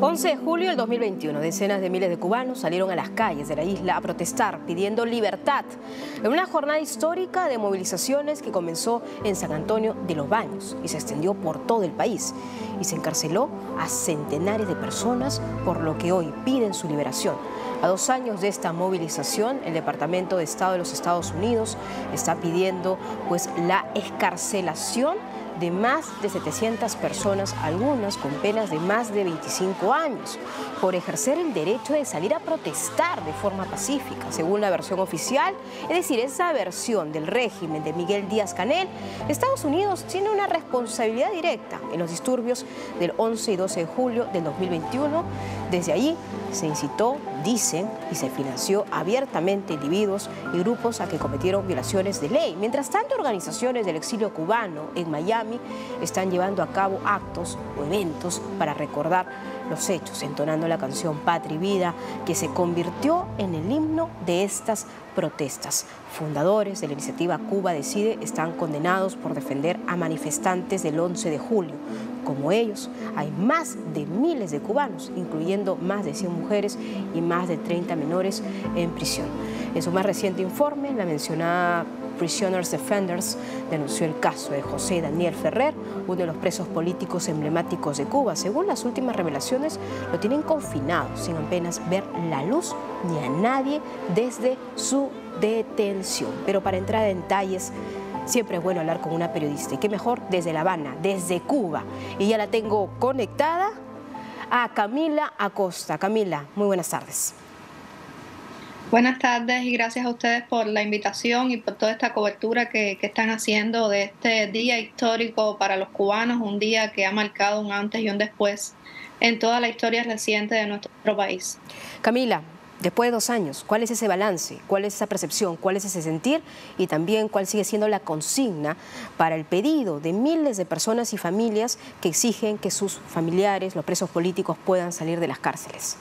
11 de julio del 2021, decenas de miles de cubanos salieron a las calles de la isla a protestar pidiendo libertad en una jornada histórica de movilizaciones que comenzó en San Antonio de los Baños y se extendió por todo el país y se encarceló a centenares de personas, por lo que hoy piden su liberación. A 2 años de esta movilización, el Departamento de Estado de los Estados Unidos está pidiendo la excarcelación de más de 700 personas, algunas con penas de más de 25 años, por ejercer el derecho de salir a protestar de forma pacífica, según la versión oficial, es decir, esa versión del régimen de Miguel Díaz-Canel. Estados Unidos tiene una responsabilidad directa en los disturbios del 11 y 12 de julio del 2021. Desde allí se incitó, dicen, y se financió abiertamente individuos y grupos a que cometieron violaciones de ley. Mientras tanto, organizaciones del exilio cubano en Miami están llevando a cabo actos o eventos para recordar los hechos, entonando la canción Patria y Vida, que se convirtió en el himno de estas protestas. Fundadores de la iniciativa Cuba Decide están condenados por defender a manifestantes del 11 de julio. Como ellos, hay más de miles de cubanos, incluyendo más de 100 mujeres y más de 30 menores en prisión. En su más reciente informe, la mencionada Prisoners Defenders denunció el caso de José Daniel Ferrer, uno de los presos políticos emblemáticos de Cuba. Según las últimas revelaciones, lo tienen confinado sin apenas ver la luz ni a nadie desde su detención. Pero para entrar en detalles, siempre es bueno hablar con una periodista, y qué mejor desde La Habana, desde Cuba. Y ya la tengo conectada a Camila Acosta. Camila, muy buenas tardes. Buenas tardes y gracias a ustedes por la invitación y por toda esta cobertura que están haciendo de este día histórico para los cubanos, un día que ha marcado un antes y un después en toda la historia reciente de nuestro país. Camila, después de 2 años, ¿cuál es ese balance? ¿Cuál es esa percepción? ¿Cuál es ese sentir? Y también, ¿cuál sigue siendo la consigna para el pedido de miles de personas y familias que exigen que sus familiares, los presos políticos, puedan salir de las cárceles?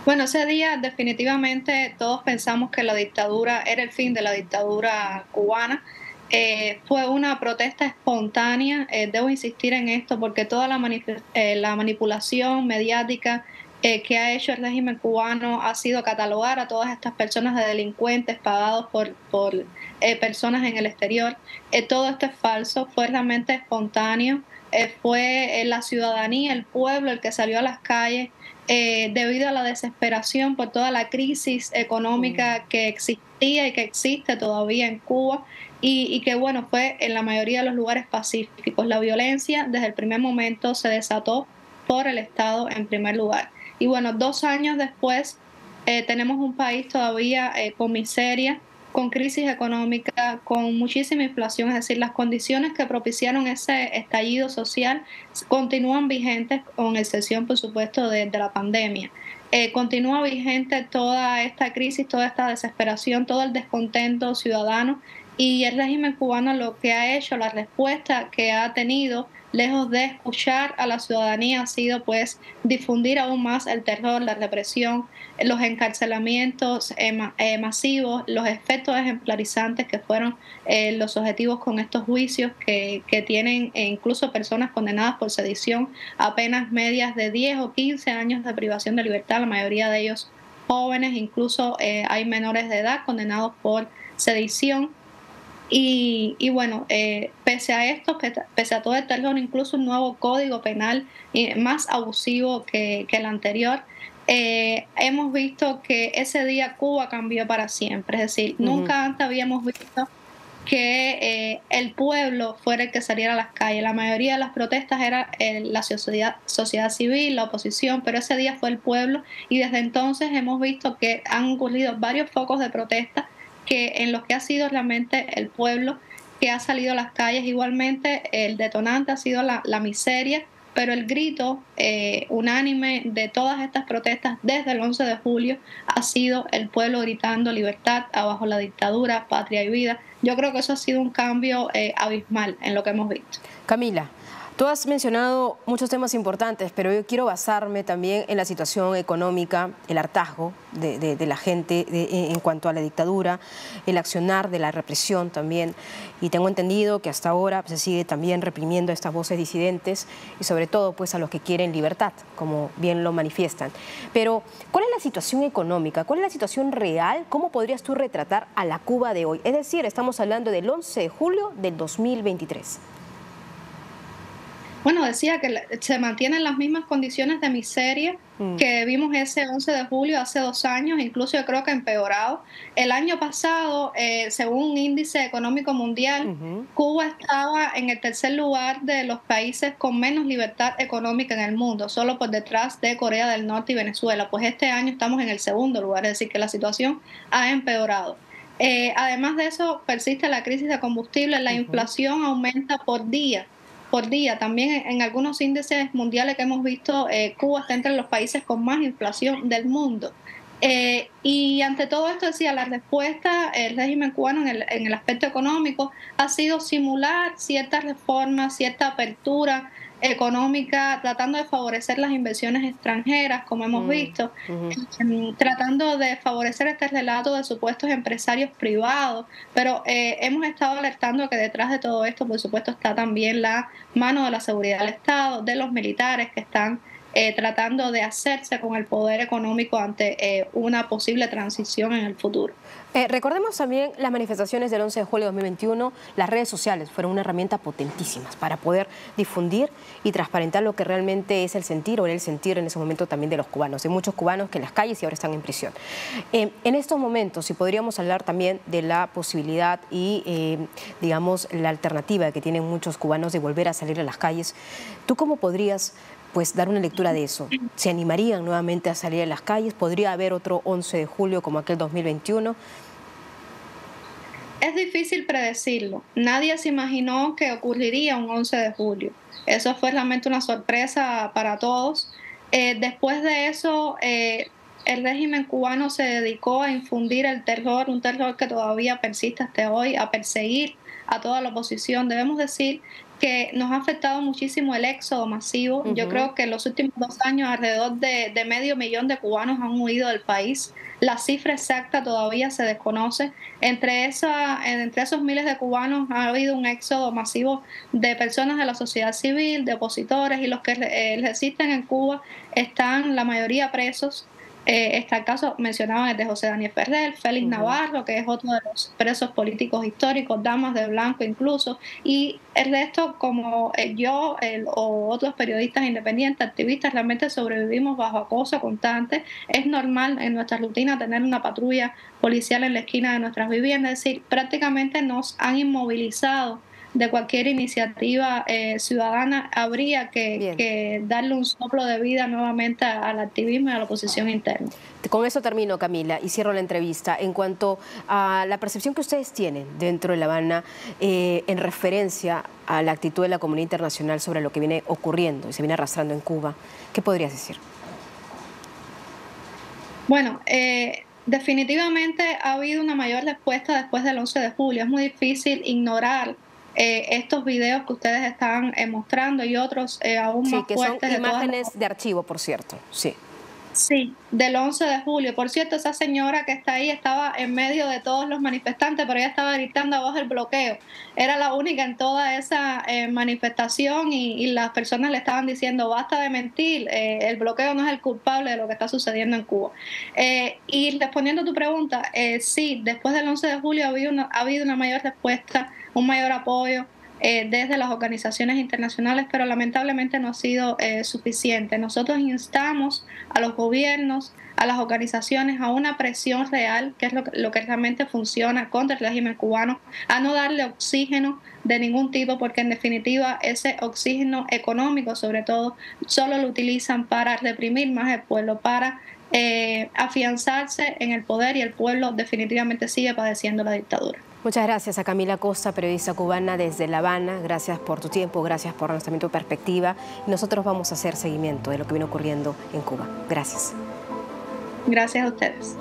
Bueno, ese día definitivamente todos pensamos que la dictadura era el fin de la dictadura cubana. Fue una protesta espontánea, debo insistir en esto porque toda la manipulación mediática que ha hecho el régimen cubano ha sido catalogar a todas estas personas de delincuentes pagados por personas en el exterior. Todo esto es falso, fue realmente espontáneo. Fue la ciudadanía, el pueblo el que salió a las calles debido a la desesperación por toda la crisis económica que existía y que existe todavía en Cuba y que bueno, fue en la mayoría de los lugares pacíficos. La violencia desde el primer momento se desató por el Estado en primer lugar. Y bueno, 2 años después tenemos un país todavía con miseria, con crisis económica, con muchísima inflación, es decir, las condiciones que propiciaron ese estallido social continúan vigentes, con excepción, por supuesto, de la pandemia. Continúa vigente toda esta crisis, toda esta desesperación, todo el descontento ciudadano, y el régimen cubano lo que ha hecho, la respuesta que ha tenido, lejos de escuchar a la ciudadanía, ha sido pues difundir aún más el terror, la represión, los encarcelamientos masivos, los efectos ejemplarizantes que fueron los objetivos con estos juicios que tienen incluso personas condenadas por sedición a penas medias de 10 o 15 años de privación de libertad, la mayoría de ellos jóvenes, incluso hay menores de edad condenados por sedición. Y bueno, pese a esto, pese a todo el terror, incluso un nuevo código penal más abusivo que el anterior, hemos visto que ese día Cuba cambió para siempre. Es decir, nunca antes habíamos visto que el pueblo fuera el que saliera a las calles. La mayoría de las protestas era la sociedad civil, la oposición, pero ese día fue el pueblo y desde entonces hemos visto que han ocurrido varios focos de protesta en los que ha sido realmente el pueblo que ha salido a las calles. Igualmente el detonante ha sido la miseria, pero el grito unánime de todas estas protestas desde el 11 de julio ha sido el pueblo gritando libertad abajo la dictadura, patria y vida. Yo creo que eso ha sido un cambio abismal en lo que hemos visto. Camila, Tú has mencionado muchos temas importantes, pero yo quiero basarme también en la situación económica, el hartazgo de la gente en cuanto a la dictadura, el accionar de la represión también. Y tengo entendido que hasta ahora se sigue también reprimiendo a estas voces disidentes y sobre todo pues a los que quieren libertad, como bien lo manifiestan. Pero, ¿cuál es la situación económica? ¿Cuál es la situación real? ¿Cómo podrías tú retratar a la Cuba de hoy? Es decir, estamos hablando del 11 de julio del 2023. Bueno, decía que se mantienen las mismas condiciones de miseria que vimos ese 11 de julio hace 2 años, incluso yo creo que empeorado. El año pasado, según un índice económico mundial, Cuba estaba en el tercer lugar de los países con menos libertad económica en el mundo, solo por detrás de Corea del Norte y Venezuela. Pues este año estamos en el segundo lugar, es decir, que la situación ha empeorado. Además de eso, persiste la crisis de combustible, la inflación aumenta por día. También en algunos índices mundiales que hemos visto, Cuba está entre los países con más inflación del mundo. Y ante todo esto, decía, la respuesta, el régimen cubano en el aspecto económico ha sido simular ciertas reformas, cierta apertura económica, tratando de favorecer las inversiones extranjeras, como hemos visto, tratando de favorecer este relato de supuestos empresarios privados, pero hemos estado alertando que detrás de todo esto, por supuesto, está también la mano de la seguridad del Estado, de los militares que están tratando de hacerse con el poder económico ante una posible transición en el futuro. Recordemos también las manifestaciones del 11 de julio de 2021, las redes sociales fueron una herramienta potentísima para poder difundir y transparentar lo que realmente es el sentir o era el sentir en ese momento también de los cubanos, de muchos cubanos que en las calles y ahora están en prisión. En estos momentos, si podríamos hablar también de la posibilidad y, digamos, la alternativa que tienen muchos cubanos de volver a salir a las calles, ¿tú cómo podrías pues dar una lectura de eso? ¿Se animarían nuevamente a salir a las calles? ¿Podría haber otro 11 de julio como aquel 2021? Es difícil predecirlo. Nadie se imaginó que ocurriría un 11 de julio. Eso fue realmente una sorpresa para todos. Después de eso, el régimen cubano se dedicó a infundir el terror, un terror que todavía persiste hasta hoy, a perseguir a toda la oposición. Debemos decir que nos ha afectado muchísimo el éxodo masivo. Yo creo que en los últimos 2 años alrededor de 500.000 de cubanos han huido del país. La cifra exacta todavía se desconoce. Entre esos miles de cubanos ha habido un éxodo masivo de personas de la sociedad civil, de opositores, y los que resisten en Cuba están la mayoría presos. Está el caso, mencionaban el de José Daniel Ferrer, Félix Navarro, que es otro de los presos políticos históricos, Damas de Blanco incluso, y el resto, como yo o otros periodistas independientes, activistas, realmente sobrevivimos bajo acoso constante. Es normal en nuestra rutina tener una patrulla policial en la esquina de nuestras viviendas, es decir, prácticamente nos han inmovilizado de cualquier iniciativa ciudadana. Habría que darle un soplo de vida nuevamente al activismo y a la oposición interna. Con eso termino, Camila, y cierro la entrevista. En cuanto a la percepción que ustedes tienen dentro de La Habana en referencia a la actitud de la comunidad internacional sobre lo que viene ocurriendo y se viene arrastrando en Cuba, ¿qué podrías decir? Bueno, definitivamente ha habido una mayor respuesta después del 11 de julio. Es muy difícil ignorar estos videos que ustedes están mostrando y otros aún más que fuertes. son imágenes de archivo, por cierto. Sí, del 11 de julio. Por cierto, esa señora que está ahí estaba en medio de todos los manifestantes, pero ella estaba gritando abajo el bloqueo. Era la única en toda esa manifestación y las personas le estaban diciendo, basta de mentir, el bloqueo no es el culpable de lo que está sucediendo en Cuba. Y respondiendo a tu pregunta, sí, después del 11 de julio ha habido una mayor respuesta, un mayor apoyo desde las organizaciones internacionales, pero lamentablemente no ha sido suficiente. Nosotros instamos a los gobiernos, a las organizaciones, a una presión real, que es lo que realmente funciona contra el régimen cubano, a no darle oxígeno de ningún tipo, porque en definitiva ese oxígeno económico, sobre todo, solo lo utilizan para reprimir más el pueblo, para afianzarse en el poder, y el pueblo definitivamente sigue padeciendo la dictadura. Muchas gracias a Camila Costa, periodista cubana desde La Habana. Gracias por tu tiempo, gracias por también tu perspectiva. Y nosotros vamos a hacer seguimiento de lo que viene ocurriendo en Cuba. Gracias. Gracias a ustedes.